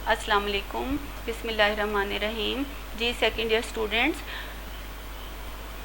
अस्सलाम वालेकुम, बिस्मिल्लाहिर्रहमानिर्रहीम। जी सेकंड ईयर स्टूडेंट्स,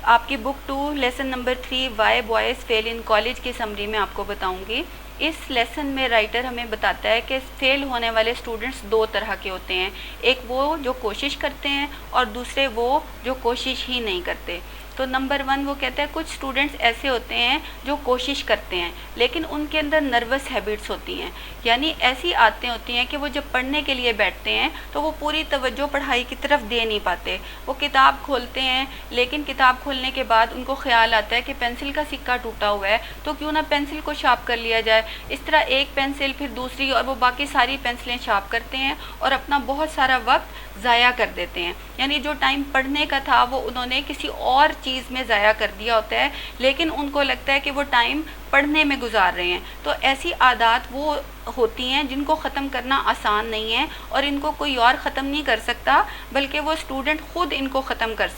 आपकी book 2 lesson number 3 why boys fail in college की समरी में आपको बताऊंगी। इस लेसन में राइटर हमें बताता है कि फेल होने वाले स्टूडेंट्स दो तरह के होते हैं, एक वो जो कोशिश करते हैं और दूसरे वो जो कोशिश ही नहीं करते। तो नंबर 1 वो कहता है कुछ स्टूडेंट्स ऐसे होते हैं जो कोशिश करते हैं लेकिन उनके अंदर नर्वस हैबिट्स होती हैं, यानी ऐसी आदतें होती हैं कि वो जब पढ़ने के लिए बैठते हैं तो वो पूरी तवज्जो पढ़ाई की तरफ दे नहीं पाते। वो किताब खोलते हैं लेकिन किताब खोलने के बाद उनको ख्याल आता है कि पेंसिल का सिक्का टूटा हुआ है तो क्यों ना पेंसिल को शार्प कर लिया जाए। इस तरह एक पेंसिल फिर दूसरी और वो बाकी सारी पेंसिलें शार्प करते हैं और अपना बहुत सारा वक्त ज़ाया कर देते हैं, यानी जो टाइम पढ़ने का था वो उन्होंने किसी और चीज़ में ज़ाया कर दिया होता है, लेकिन उनको लगता है कि वो टाइम पढ़ने में गुजार रहे हैं। तो ऐसी आदत वो होती हैं जिनको ख़त्म करना आसान नहीं है और इनको कोई और ख़त्म नहीं कर सकता, बल्कि वो स्टूडेंट ख़ुद इनको ख़त्म कर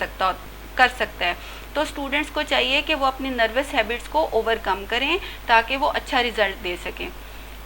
सकता है। तो स्टूडेंट्स को चाहिए कि वो अपनी नर्वस हैबिट्स को ओवरकम करें ताकि वो अच्छा रिज़ल्ट दे सकें।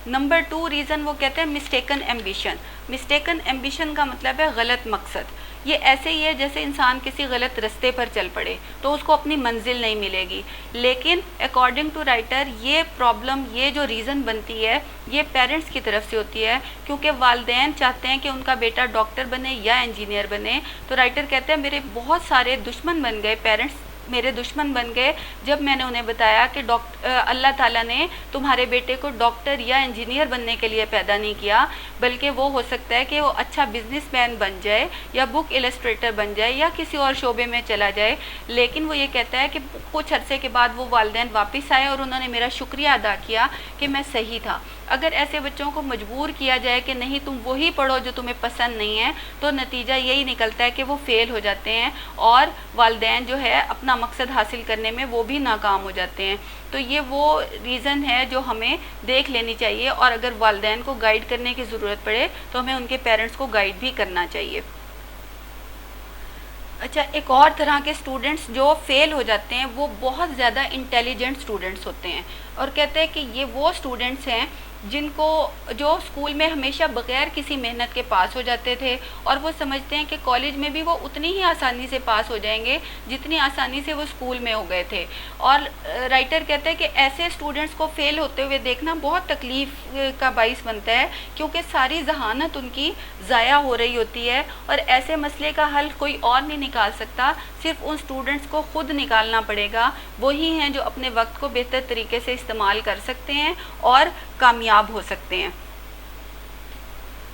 नंबर 2 रीज़न वो कहते हैं मिस्टेकन एम्बिशन। मिस्टेकन एम्बिशन का मतलब है गलत मकसद। ये ऐसे ही है जैसे इंसान किसी गलत रास्ते पर चल पड़े तो उसको अपनी मंजिल नहीं मिलेगी, लेकिन अकॉर्डिंग टू राइटर ये प्रॉब्लम, ये जो रीज़न बनती है ये पेरेंट्स की तरफ से होती है, क्योंकि वालिदैन चाहते हैं कि उनका बेटा डॉक्टर बने या इंजीनियर बने। तो राइटर कहते हैं मेरे बहुत सारे दुश्मन बन गए, पेरेंट्स मेरे दुश्मन बन गए जब मैंने उन्हें बताया कि अल्लाह ताला ने तुम्हारे बेटे को डॉक्टर या इंजीनियर बनने के लिए पैदा नहीं किया, बल्कि वो हो सकता है कि वो अच्छा बिजनेसमैन बन जाए या बुक इलस्ट्रेटर बन जाए या किसी और शोबे में चला जाए। लेकिन वो ये कहता है कि कुछ अरसे के बाद वो वालिदैन वापस आए और उन्होंने मेरा शुक्रिया अदा किया कि मैं सही था। अगर ऐसे बच्चों को मजबूर किया जाए कि नहीं तुम वही पढ़ो जो तुम्हें पसंद नहीं है, तो नतीजा यही निकलता है कि वो फेल हो जाते हैं और वालिदैन जो है अपना मकसद हासिल करने में वो भी नाकाम हो जाते हैं। तो ये वो रीज़न है जो हमें देख लेनी चाहिए, और अगर वालिदैन को गाइड करने की ज़रूरत पड़े तो हमें उनके पेरेंट्स को गाइड भी करना चाहिए। अच्छा, एक और तरह के स्टूडेंट्स जो फेल हो जाते हैं वो बहुत ज़्यादा इंटेलिजेंट स्टूडेंट्स होते हैं, और कहते हैं कि ये वो स्टूडेंट्स हैं जो स्कूल में हमेशा बग़ैर किसी मेहनत के पास हो जाते थे, और वो समझते हैं कि कॉलेज में भी वो उतनी ही आसानी से पास हो जाएंगे जितनी आसानी से वो स्कूल में हो गए थे। और राइटर कहते हैं कि ऐसे स्टूडेंट्स को फेल होते हुए देखना बहुत तकलीफ़ का बाइस बनता है, क्योंकि सारी जहानत उनकी ज़ाया हो रही होती है और ऐसे मसले का हल कोई और नहीं निकाल सकता, सिर्फ उन स्टूडेंट्स को ख़ुद निकालना पड़ेगा। वही हैं जो अपने वक्त को बेहतर तरीके से इस्तेमाल कर सकते हैं और कामयाब हो सकते हैं।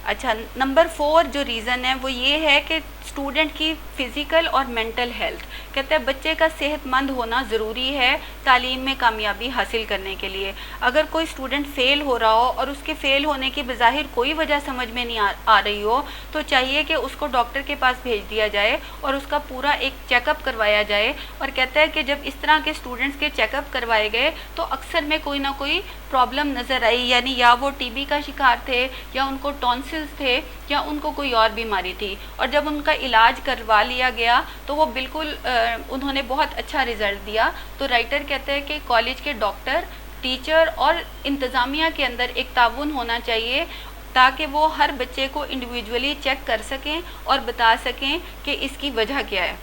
अच्छा, नंबर 4 जो रीज़न है वो ये है कि स्टूडेंट की फ़िज़िकल और मेंटल हेल्थ। कहते हैं बच्चे का सेहतमंद होना ज़रूरी है तालीम में कामयाबी हासिल करने के लिए। अगर कोई स्टूडेंट फ़ेल हो रहा हो और उसके फ़ेल होने की बज़ाहिर कोई वजह समझ में नहीं आ रही हो, तो चाहिए कि उसको डॉक्टर के पास भेज दिया जाए और उसका पूरा एक चेकअप करवाया जाए। और कहता है कि जब इस तरह के स्टूडेंट्स के चेकअप करवाए गए तो अक्सर में कोई ना कोई प्रॉब्लम नज़र आई, यानी या वो टीबी का शिकार थे या उनको टॉन्सिल्स थे या उनको कोई और बीमारी थी, और जब उनका इलाज करवा लिया गया तो वो बिल्कुल उन्होंने बहुत अच्छा रिज़ल्ट दिया। तो राइटर कहते हैं कि कॉलेज के डॉक्टर, टीचर और इंतज़ामिया के अंदर एक ताउन होना चाहिए ताकि वो हर बच्चे को इंडिविजुअली चेक कर सकें और बता सकें कि इसकी वजह क्या है।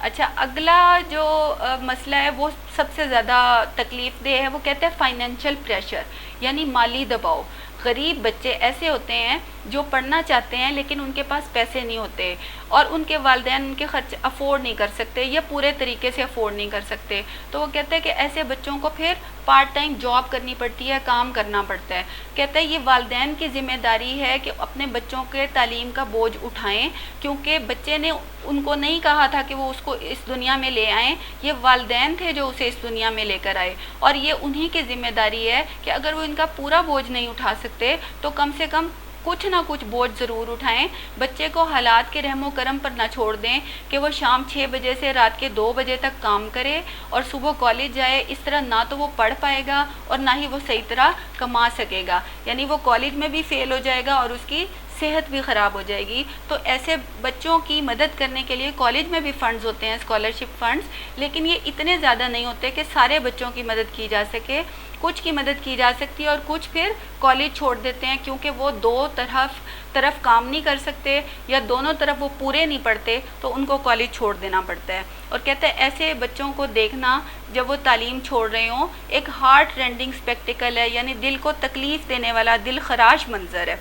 अच्छा, अगला जो मसला है वो सबसे ज़्यादा तकलीफ़ देह है। वो कहते हैं फाइनेंशियल प्रेशर, यानी माली दबाव। गरीब बच्चे ऐसे होते हैं जो पढ़ना चाहते हैं लेकिन उनके पास पैसे नहीं होते और उनके वालिदैन उनके खर्च अफोर्ड नहीं कर सकते या पूरे तरीके से अफोर्ड नहीं कर सकते। तो वो कहते हैं कि ऐसे बच्चों को फिर पार्ट टाइम जॉब करनी पड़ती है, काम करना पड़ता है। कहते हैं ये वालिदैन की ज़िम्मेदारी है कि अपने बच्चों के तालीम का बोझ उठाएं, क्योंकि बच्चे ने उनको नहीं कहा था कि वो उसको इस दुनिया में ले आएँ, ये वालिदैन थे जो उसे इस दुनिया में लेकर आए, और ये उन्हीं की ज़िम्मेदारी है कि अगर वो इनका पूरा बोझ नहीं उठा सकते तो कम से कम कुछ ना कुछ बोझ ज़रूर उठाएं। बच्चे को हालात के रहमो करम पर ना छोड़ दें कि वो शाम 6 बजे से रात के 2 बजे तक काम करे और सुबह कॉलेज जाए। इस तरह ना तो वो पढ़ पाएगा और ना ही वो सही तरह कमा सकेगा, यानी वो कॉलेज में भी फेल हो जाएगा और उसकी صحت بھی خراب ہو جائے گی. تو ایسے بچوں کی مدد کرنے کے لیے کالج میں بھی فنڈز ہوتے ہیں, اسکالرشپ فنڈز, لیکن یہ اتنے زیادہ نہیں ہوتے کہ سارے بچوں کی مدد کی جا سکے. کچھ کی مدد کی جا سکتی ہے اور کچھ پھر کالج چھوڑ دیتے ہیں کیونکہ وہ دو طرف کام نہیں کر سکتے یا دونوں طرف وہ پورے نہیں پڑھتے, تو ان کو کالج چھوڑ دینا پڑتا ہے. اور کہتے ہیں ایسے بچوں کو دیکھنا جب وہ تعلیم چھوڑ رہے ہوں ایک ہارٹ رینڈنگ اسپیکٹیکل ہے, یعنی دل کو تکلیف دینے والا, دل خراش منظر ہے.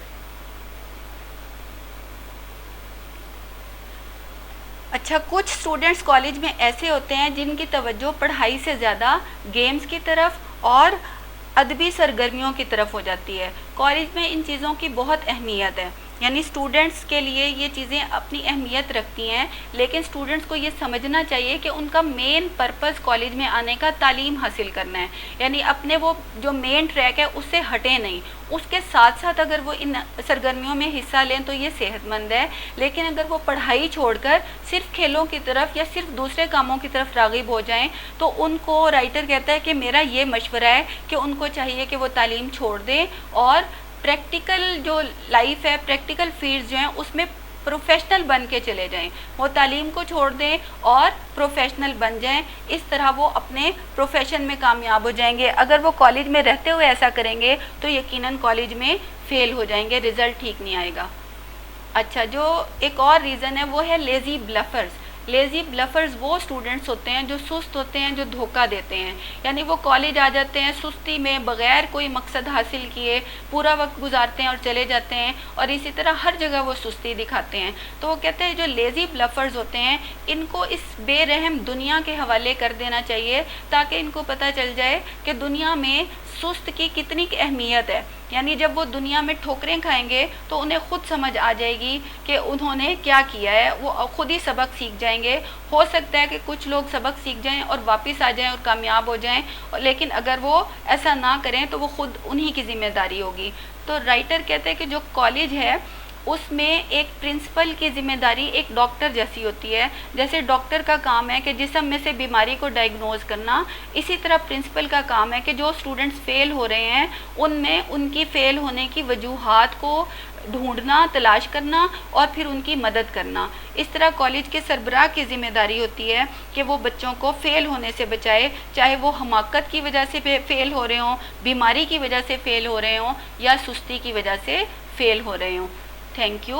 اچھا, کچھ اسٹوڈنٹس کالج میں ایسے ہوتے ہیں جن کی توجہ پڑھائی سے زیادہ گیمز کی طرف اور ادبی سرگرمیوں کی طرف ہو جاتی ہے. کالج میں ان چیزوں کی بہت اہمیت ہے, یعنی اسٹوڈنٹس کے لیے یہ چیزیں اپنی اہمیت رکھتی ہیں, لیکن اسٹوڈنٹس کو یہ سمجھنا چاہیے کہ ان کا مین پرپز کالج میں آنے کا تعلیم حاصل کرنا ہے, یعنی اپنے وہ جو مین ٹریک ہے اس سے ہٹیں نہیں. اس کے ساتھ ساتھ اگر وہ ان سرگرمیوں میں حصہ لیں تو یہ صحت مند ہے, لیکن اگر وہ پڑھائی چھوڑ کر صرف کھیلوں کی طرف یا صرف دوسرے کاموں کی طرف راغب ہو جائیں تو ان کو رائٹر کہتا ہے کہ میرا یہ مشورہ ہے کہ ان کو چاہیے کہ وہ تعلیم چھوڑ دیں اور پریکٹیکل جو لائف ہے, پریکٹیکل فیلڈز جو ہیں اس میں پروفیشنل بن کے چلے جائیں. وہ تعلیم کو چھوڑ دیں اور پروفیشنل بن جائیں, اس طرح وہ اپنے پروفیشن میں کامیاب ہو جائیں گے. اگر وہ کالج میں رہتے ہوئے ایسا کریں گے تو یقیناً کالج میں فیل ہو جائیں گے, رزلٹ ٹھیک نہیں آئے گا. اچھا, جو ایک اور ریزن ہے وہ ہے لیزی بلفرز. لیزی بلفرز وہ اسٹوڈنٹس ہوتے ہیں جو سست ہوتے ہیں, جو دھوکہ دیتے ہیں, یعنی وہ کالج آ جاتے ہیں سستی میں, بغیر کوئی مقصد حاصل کیے پورا وقت گزارتے ہیں اور چلے جاتے ہیں, اور اسی طرح ہر جگہ وہ سستی دکھاتے ہیں. تو وہ کہتے ہیں جو لیزی بلفرز ہوتے ہیں ان کو اس بے رحم دنیا کے حوالے کر دینا چاہیے تاکہ ان کو پتہ چل جائے کہ دنیا میں سست کی کتنی اہمیت ہے. یعنی جب وہ دنیا میں ٹھوکریں کھائیں گے تو انہیں خود سمجھ آ جائے گی کہ انہوں نے کیا کیا ہے, وہ خود ہی سبق سیکھ جائیں گے. ہو سکتا ہے کہ کچھ لوگ سبق سیکھ جائیں اور واپس آ جائیں اور کامیاب ہو جائیں, لیکن اگر وہ ایسا نہ کریں تو وہ خود انہی کی ذمہ داری ہوگی. تو رائٹر کہتے ہیں کہ جو کالج ہے اس میں ایک پرنسپل کی ذمہ داری ایک ڈاکٹر جیسی ہوتی ہے. جیسے ڈاکٹر کا کام ہے کہ جسم میں سے بیماری کو ڈائگنوز کرنا, اسی طرح پرنسپل کا کام ہے کہ جو اسٹوڈنٹس فیل ہو رہے ہیں ان میں ان کی فیل ہونے کی وجوہات کو ڈھونڈنا, تلاش کرنا اور پھر ان کی مدد کرنا. اس طرح کالج کے سربراہ کی ذمہ داری ہوتی ہے کہ وہ بچوں کو فیل ہونے سے بچائے, چاہے وہ حماقت کی وجہ سے فیل ہو رہے ہوں, بیماری کی وجہ سے فیل ہو رہے ہوں یا سستی کی وجہ سے فیل ہو رہے ہوں. Thank you.